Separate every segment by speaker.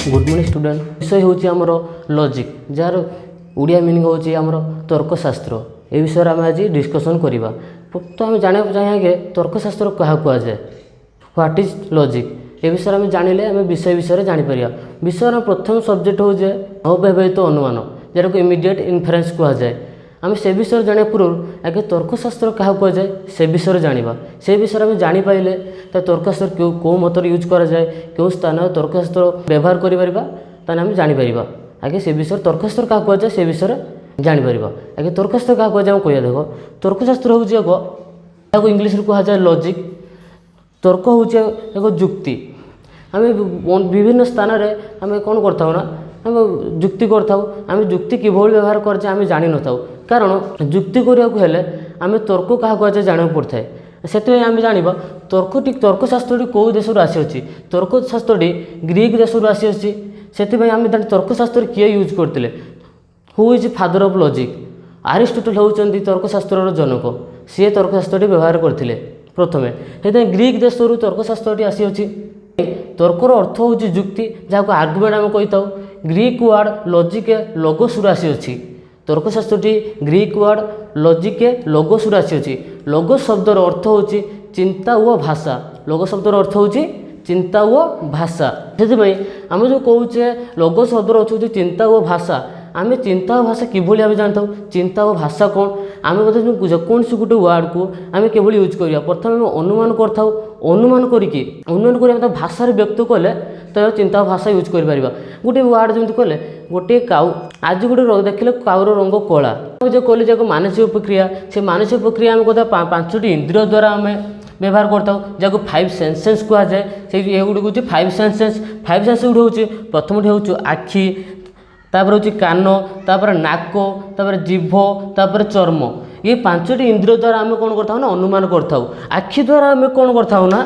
Speaker 1: Good morning student विषय हूँ आमर लॉजिक जार ओडिया मीनिंग हूँ आमर तर्कशास्त्र ए विषय में आम आज डिस्कसन करवा। तो आम जाना चाहिए तर्कशास्त्र क्या कहुए व्हाट इज लॉजिक ए विषय में जानिले आम विषय विषय जापर। विषय प्रथम सब्जेक्ट हूँ अव्यवहित अनुमान जरा को इमिडिएट इनफरेन्स कहुए। आम से विषय जाना पूर्व आगे तर्कशास्त्र क्या कहुए से विषय जाना से विषय में जानीपारे तो तर्कशास्त्र कौ मत यूज कराए क्यों स्थान तर्कशास्त्र व्यवहार करें आम जापर। आगे से विषय तर्कशास्त्र क्या कहुए से विषय जापर। आगे तर्कशास्त्र क्या कहुए आम कह देख तर्कशास्त्र हूँ इंग्लीश कहुए लॉजिक। तर्क हूँ एक जुक्ति आम विभिन्न स्थान आम कौन करता ना आम जुक्ति करम जुक्ति किभली व्यवहार करछे आम जानि न थाउ कारण जुक्ति करिया को हेले आम तर्क क्या कहुए जाना पड़ता है। से आम जाना तर्कशास्त्र कौ देश आसी तर्कशास्त्र ग्रीक देश आसी से आम तर्कशास्त्र किए यूज करते who is father of logic Aristotle होउचंदी तर्कशास्त्र जनक सी तर्कशास्त्र व्यवहार करते प्रथमे से ग्रीक देश तर्कशास्त्र आसी तर्कर अर्थ हूँ जुक्ति जहाँ आर्गुमेंट आम कही था। ग्रीक वर्ड लॉजिक लोगोस आसी तर्कशास्त्र ग्रीक वर्ड लॉजिक लोगोस आसी लोगोस शब्दर अर्थ हूँ चिंता व भाषा। लोगोस शब्दर अर्थ हूँ चिंता व भाषा से आम जो कहे लोगोस शब्दर अर्थ हूँ चिंता व भाषा। आम चिंता और भाषा किभली आम जानता चिंता और भाषा कौन आम जेकोसी गोटे वार्ड को आम के यूज करवा प्रथम आम अनुमान करता अनुमान कर भाषा व्यक्त कले तो चिंता और भाषा यूज कर गोटे वार्ड जमी कले गोटे काउ आज गोटे देखिले काउर रंग कला जो कहले जो मानसिक प्रक्रिया से मानसिक प्रक्रिया आम कहता 5टी इंद्रिय द्वारा आम व्यवहार करता जहाँ 5 सेंसेस कहुए से गुड़ हूँ 5 सेंसेस 5 सेंस गुड़ हूँ प्रथम हूँ आखि तापर हूँ कान तापर नाक तापर जीभ तापर चर्म ये 5टी इंद्रिय द्वारा आम कौन करता ना अनुमान करता। आखि द्वारा आम कौन करता ना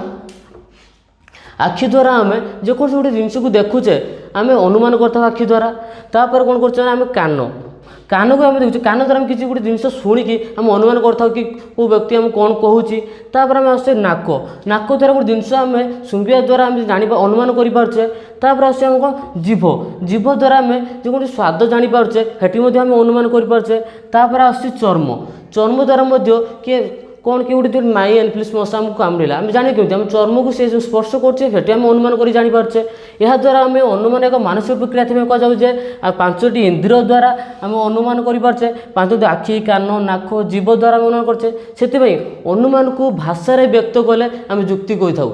Speaker 1: आखि द्वारा आम जेकोसी गोटे जिनस को देखुचे आम अनुमान करता आखि द्वारा। तापर कौन कर कान को आम देखुचे कान द्वारा आम किसी गोटे जिनस शुणिकी आम अनुमान करता कि वो व्यक्ति आम कौन कहूँ। तापर आम आसे नाक नाक द्वारा गोटे जिनस आम शुंघा द्वारा आम जानी अनुमान करें। तापर आसे आम कौन जीभ जीभ द्वारा आम जो गोटे स्वाद जानीपे सेठी आम अनुमान करें। तापर आस चर्म चर्म द्वारा किए कौन किए गोटे माई एनफ्लुएंस मशा आमको कामुड़ा आम जाने केमी आम चर्म को से स्पर्श करते आम अनुमान कर जानीपे। यह द्वारा आम अनुमान एक मानसिक प्रक्रिया कहुए 5टी इंद्रिय द्वारा आम अनुमान करें 5टी आखि कान नाक जीभ द्वारा आम अनुमान करछे से अनुमान को भाषा व्यक्त कले आम जुक्ति कही था।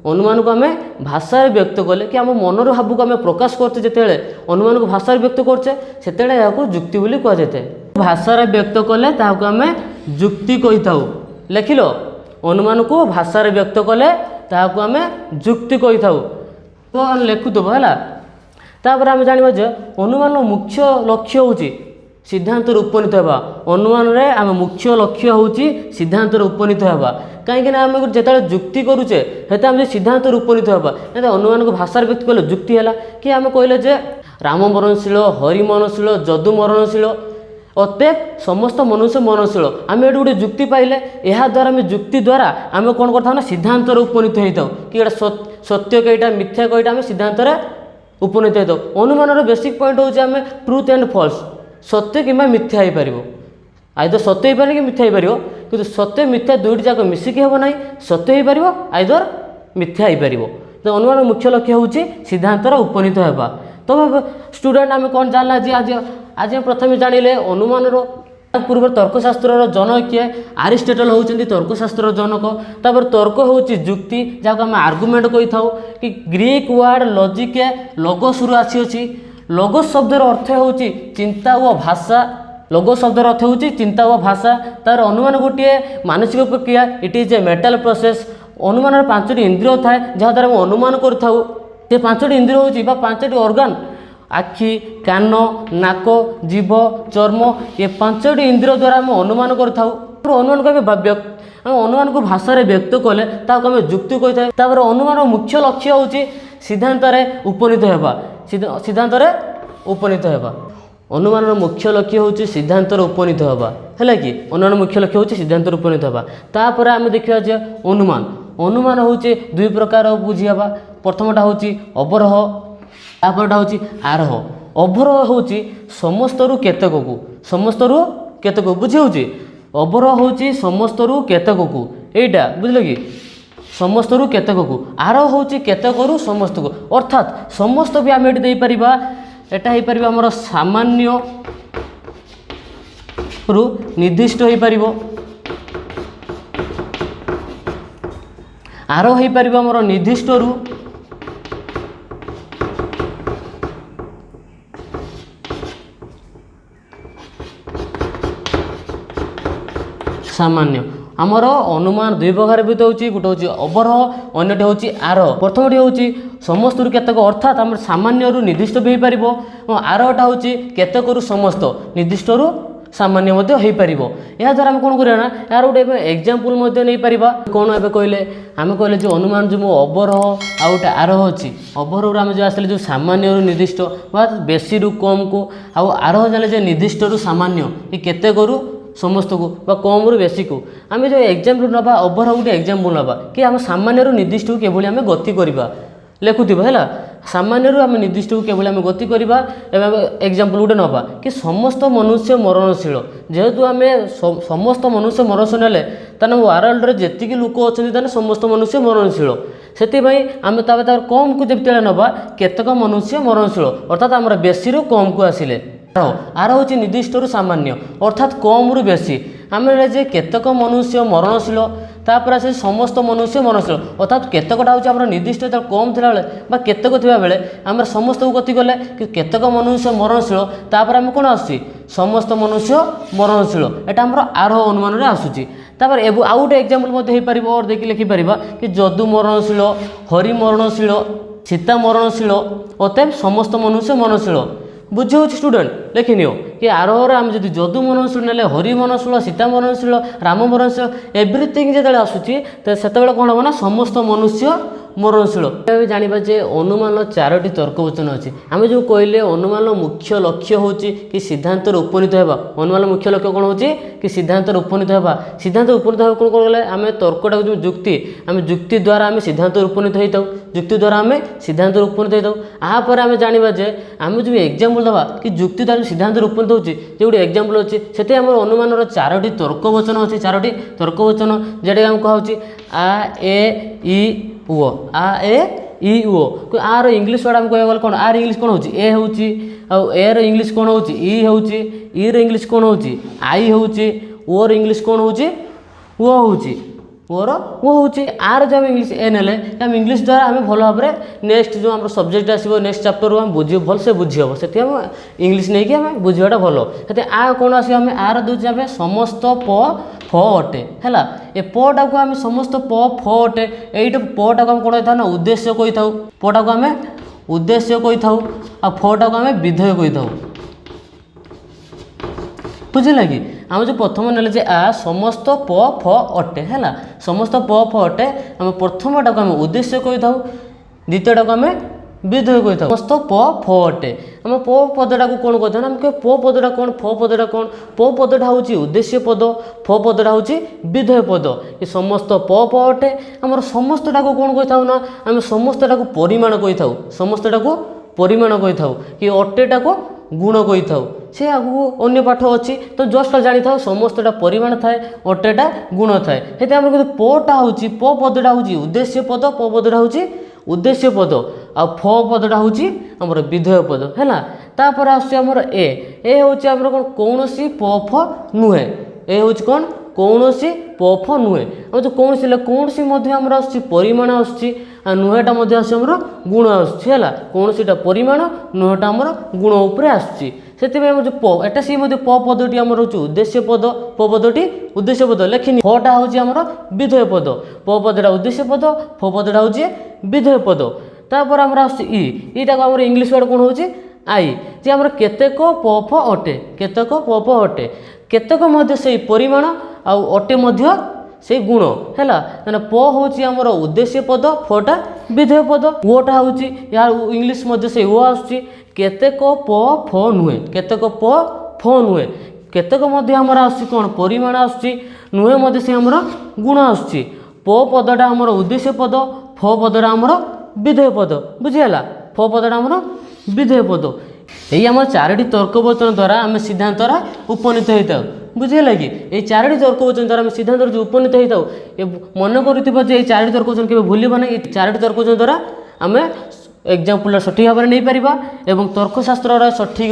Speaker 1: अनुमान को आम भाषा व्यक्त कले कि आम मनर भाव को आम प्रकाश करते जिते अनुमान को भाषा व्यक्त करछे से जुक्ति बोली कहुए। भाषा व्यक्त कले आम जुक्ति कही था। लिखिल अनुमान को भाषा व्यक्त कले आम जुक्ति कही था तो लिखुदेव है। तापर आम जाना अनुमान मुख्य लक्ष्य हूँ सिद्धांत उपनीत होगा। अनुमान रे आम मुख्य लक्ष्य हूँ सिद्धांत उपनीत होगा कहीं आम जो जुक्ति करुचे हेतु आम सिद्धांत उपनीत होगा अनुमान को भाषा व्यक्त कले जुक्ति है कि आम कहले राम मरणशील हरि मरणशील जदू मरणशील अतएव समस्त मनुष्य मरणशील आम ये गोटे जुक्ति पाइले यह द्वारा आम जुक्ति द्वारा आम कौन करता सिद्धांत उपनीत होता कि सत्य कईटा मिथ्या कईटा आम सिद्धांत उपनीत होता। अनुमान बेसिक पॉइंट हूँ आम ट्रुथ एंड फॉल्स सत्य कि मिथ्या हो पार आइदर सत्य हो पारे कि मिथ्या हो पार कि सत्य मिथ्या दुईटी जाक मिसिकी हम ना सत्य हो पार आइदर मिथ्या हो पार। तो अनुमान मुख्य लक्ष्य हूँ सिद्धांत उपनीत होगा। तो स्टूडेंट आम कौन जानला आज आज प्रथम जानिले अनुमान पूर्व तर्कशास्त्र जनक किए अरिस्टोटल होउचंदी तर्कशास्त्र जनक। तापर तर्क हूँ जुक्ति जहाँ आम आर्गुमेंट कही था कि ग्रीक वर्ड लॉजिक लोगोस आसी लोगोस शब्दर अर्थ हूँ चिंता व भाषा। लोगोस शब्दर अर्थ हूँ चिंता व भाषा। तार अनुमान गोटे मानसिक प्रक्रिया it is a mental process. अनुमान 5टी इंद्रिय थाए जहाँ द्वारा आम अनुमान करूँ से 5टी इंद्रिय हूँ 5टी ऑर्गन आखि कान नाक जीभ चर्म ये 5टी इंद्रिय द्वारा आम अनुमान करूँ। अनुमान को आम अनुमान को भाषा व्यक्त कले आम जुक्ति कही था। तापर अनुमान मुख्य लक्ष्य हूँ सिद्धांत उपनीत होगा सिद्धांत उपनीत होगा। अनुमान मुख्य लक्ष्य हूँ सिद्धांत उपनीत होगा है कि अनुमान मुख्य लक्ष्य हूँ सिद्धांत उपनीत होगा। तापर आम देखा अनुमान अनुमान हूँ 2 प्रकार बुझीवा। प्रथमटा हूँ अवरोह तापरटा हूँ आरोह अवरोह हूँ समस्तरू केतकू समस्तरू केतक बुझी हूँ अवरोह हूँ समस्तरू केतकू एटा बुझल कि समस्तरू केतकू आरोह हूँ केतकरू समस्त को अर्थात समस्त भी आम ये एटा हो पार आमर सामान्य रु निर्दिष्ट हो पार आरोह हो पार आमर निर्दिष्ट रु सामान्य आमर अनुमान दुई प्रकार भी होची गोटे हूँ अवरोह अन्यटे हूँ आरोह प्रथमटी हूँ समस्त केतक अर्थात आम सामान्य रु निर्दिष्ट भी हो पार आरोहटा हूँ केतक रु समस्त निर्दिष्ट रु सामान्य हो पार या द्वारा आम कौन करा यार गोटे एग्जांपल नहीं पार कौन ए कहले आम कहले जो अनुमान जो अवरोह आ गोटे आरोह अच्छी अवरोह आम जो आसले जो सामान्य रु निर्दिष्ट बेसी रु कम को आरोह जाने जो निर्दिष्ट रु सामान्य ये केतक रु समस्त को कम रु बेसी को आम जो एग्जांपल ना अवरोह गोटे एग्जांपल ना कि आम सामान्य रु निर्दिष्ट को केवल आम गति करवा लेखुवा है सामान्य रु आम निर्दिष्ट को केवल आम गति करवा एग्जांपल गोटे ना कि समस्त मनुष्य मरणशील जेहेतु आम समस्त मनुष्य मरणशील ना ताने वर्ल्ड रे जेतिकी लोक अच्छा समस्त मनुष्य मरणशील से आम कम को जब ना केतक मनुष्य मरणशील अर्थात आम बेसी रु कम को आसिले आर हूँ निर्दिष्ट रु सामान्य अर्थात कम रु बेसी आम जे केतक मनुष्य मरणशील तापर से समस्त मनुष्य मरणशील अर्थात केतकटा हूँ आम निर्दिष्ट जो कम थी बेले केतक थी बेले आम समस्त को गति कले कि केतक मनुष्य मरणशील तापर आम कौन आस समस्त मनुष्य मरणशील एटा आम आरोह अनुमान में आसूँ तापर आउ गोटे एग्जांपल हो पार और देखिए लिखिपर कि जदु मरणशील हरि मरणशील सीता मरणशील अतएव समस्त मनुष्य मरणशील बुझे हूँ स्टूडेंट लिखि नियो कि आरोह आम जब जदु मरणशील ना हरि मरणशील सीता मरणशील राम मरणशील एव्रीथिंग जो आसूँ से कौन हम ना समस्त मनुष्य मरणशील जाना जे अनुमान चारोटी तर्कवचन अच्छी आम जो कहले अनुमान मुख्य लक्ष्य हूँ कि सिद्धांत उपनीत होगा अनुमान मुख्य लक्ष्य कौन हो कि सिद्धांत उपनीत होगा सिद्धांत उपनीत होगा कौन कौन आम तर्कटा जो जुक्ति आम जुक्ति द्वारा आम सिद्धांत उपनीत होता जुक्ति द्वारा आम सिद्धांत उपनीत होता यापर आम जाना जे आम जो एग्जांपल दवा कि जुक्ति द्वारा सिद्धांत उपनीत हो गोटे एग्जांपल अच्छी से आम अनुमान चारोटी तर्कवचन अच्छी चारोटी तर्कवचन जोटा आम कह आ ए ई ओ आ ए ई ओ आर इंग्लीश वर्ड आम कह गले कौन आर इंग्लीश कौन हो ए हूँ एर इंग्लीश कौन हो ई हूँ ईर इंग्लीश कौन हो आई हूँ ओर इंग्लीश कौन हो ओ हूँ ओर वो हूँ आर जो आम इंग्लीश ए ने आम इंग्लीश द्वारा आम भल भाव में नेक्स्ट जो आम सब्जेक्ट आसो नेक्स्ट चैप्टर आम बुझ भल से बुझी हम से इंग्लीश नहीं कि आम बुझाटा भल से आ कौन आस आर दूसरे आम समस्त प फ अटे है ए पटा को आम समस्त प फ अटे ये पटा को आम कौन था ना उद्देश्य कही था पटा को आम उद्देश्य कही था आ फटा को आम विधेय कही था बुझे कि आम जो प्रथम ने आ समस्त प फ अटे है समस्त प फ अटे आम प्रथमटा को आम उद्देश्य कही था द्वितीयटा को आम विधेय कही था समस्त प फ अटे आम प पदटा को कौन कहते हैं प पदटा कौन फ पदटा कौन प पदटा हूँ उद्देश्य पद फ पदटा हूँ विधेय पद ये समस्त प फ अटे आम समस्तटा को कौन कही था ना आम समस्तटा को परिमाण कही था समस्तटा को परिमाण कही था कि अटेटा को गुण कही था से आगू अन्य पाठ अच्छी तो जस्ट जानी था समस्तटा परिमाण थाए अटेटा गुण थाए से आम पटा हूँ प पदटा हूँ उद्देश्य पद प पदटा हूँ उद्देश्य पद आ फ पदटा हूँ आमर विधेय पद है तापर आमर ए हूँ आमर कौन प फ नुहे ए हूँ कौन कौन प फ नुहे आम जो कौन सी आमर आस परिमाण आस नुहेटा आमर गुण आसला कौन परिमाण नुहेटा आमर गुण उपर आसुच्ची से जो प सी प पदटी आमर हूँ उद्देश्य पद प पदटी उद्देश्य पद लेखिनी फटा हूँ आमर विधेय पद प पदटा उद्देश्य पद फ पदटा हूँ विधेय पद तापर आमर आईटा आमर इंग्लीश वर्ड कौन हूँ आई जे आमर केतेक प फ अटे केतेक प फ अटे केतेक से परिमाण आ अटे से गुण है मैंने प हूँ आमर उद्देश्य पद फटा विधेय पद ओटा हूँ यार इंग्लीश से ओ आसुच्ची केतेक प फ नुहे केतेक प फ नुहे केतेक आमर आसुच्ची कौन परिमाण आसुच्ची नुहे से आमर गुण आसुच्ची प पदटा आमर उद्देश्य पद फ पदटा आमर विधेय पद बुझीगला फ पदटा आमर विधेय पद। यही आम चारोटी तर्कवचन द्वारा आम सिद्धांत उपनीत होता बुझेगा कि ये चारोटी तर्कवचन द्वारा आम सिद्धांत जो उपनीत होता मन कर चारोटी तर्कवचन के भूलवा ना। ये चारोटी तर्कवचन द्वारा आम एग्जाम्पल सठिक भाव में नहीं पारिबा एवं तर्कशास्त्र सठिक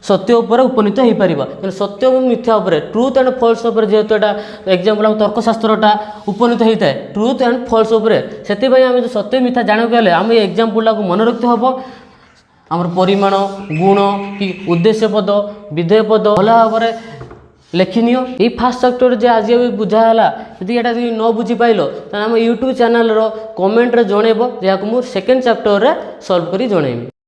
Speaker 1: सत्य उपर उपनीत हो पार। सत्य और मिथ्या उपर ट्रुथ एंड फॉल्स उपर जेहेतु यहाँ एग्जाम्पल तर्कशास्त्रटा उपनीत होता है ट्रुथ एंड फॉल्स उपर से आम जो सत्य मिथ्या जानक गले आम ये एग्जाम्पल को मन रखते हम आमर परिमाण गुण कि उद्देश्य पद विधेय पद भल भाव में लेखनी। ये फास्ट चैप्टर जे आज बुझाला यदि ये न बुझी पाइल आम यूट्यूब चैनल कमेंट रे जनइब जहाँ मुझे सेकेंड चैप्टर रे सॉल्व करी जनइबी।